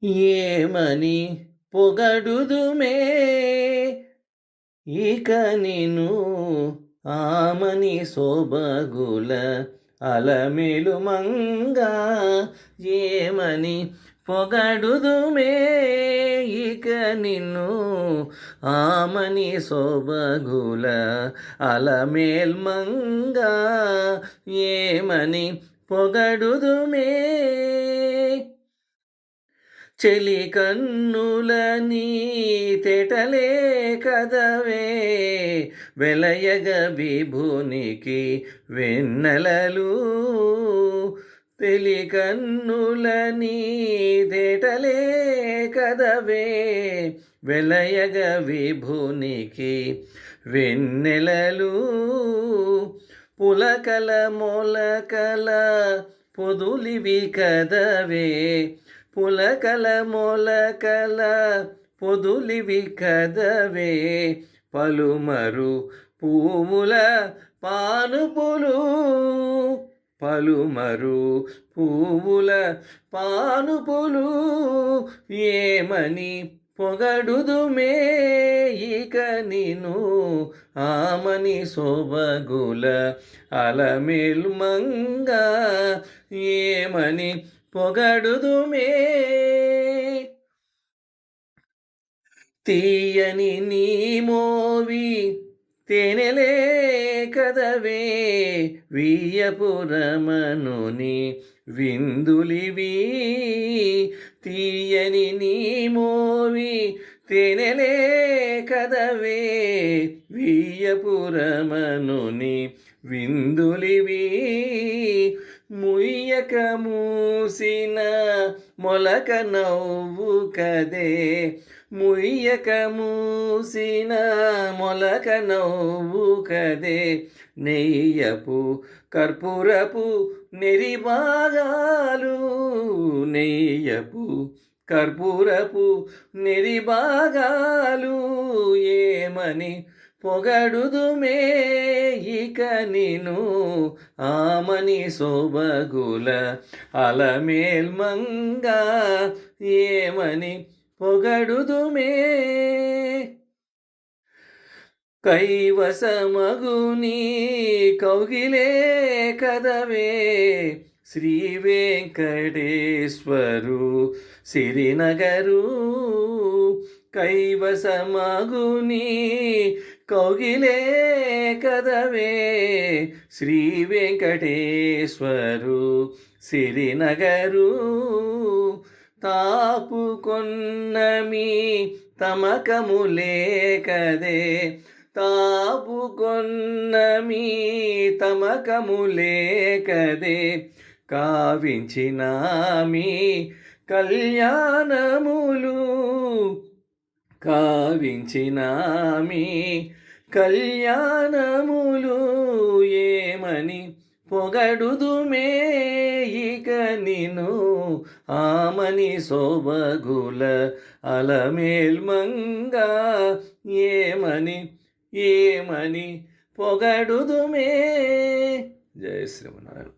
ఏమని పొగడుదుమే ఇక నిన్ను ఆమని సొబగుల అలమేలు మంగా ఏమని పొగడుదుమే ఇక నిన్ను ఆమని సొబగుల అలమేల్ మంగా ఏమని పొగడుదుమే చెలి కన్నులని తెటలే కదవే వెలయగ విభునికి వెన్నెలలు తెలి కన్నులని తెటలే కదవే వెలయగ విభునికి వెన్నెలలు పులకల మొలకల పొదులివి కదవే పులకల మొలకల పొదులివి కదవే పలుమరు పువ్వుల పానుపులు పలుమరు పువ్వుల పానుపులు ఏమని పొగడుదుమే ఇక నిన్ను ఆమని సొబగుల అలమేల్ మంగా ఏమని పొగడుదుమే తీయని నీ మోవి తేనెలే కదవే వియ్యపురమనుని విందులివి తీయని నీ మోవి తేనెలే కదవే వియ్యపురమనుని విందులివి ముయ్యక మూసిన మొలక నవ్వు కదే ముయ్యక మూసిన మొలక నవ్వు కదే నెయ్యపు కర్పూరపు నెరిబాగాలు నెయ్యపు కర్పూరపు నెరిబాగాలు ఏమని పొగడుదుమే ఇక నిన్ను ఆమని సొబగుల అలమేల్ మంగా ఏమని పొగడుదుమే కైవసమగుని కౌగిలే కదవే శ్రీ వెంకటేశ్వరు సిరినగరు కైవసమగుని కౌగిలే కదవే శ్రీ వెంకటేశ్వరు సిరినగరు తాపుకొన్నమి తమకములే కదే తాపుకొన్నమి తమకములే కదే కావించినామి కళ్యాణములు కావించినామి కళ్యాణములు ఏమని పొగడుదుమే ఇక నిన్ను ఆమని సొబగుల అలమేల్ మంగా ఏమని ఏమని పొగడుదుమే. జయ శ్రీమన్నారాయణ.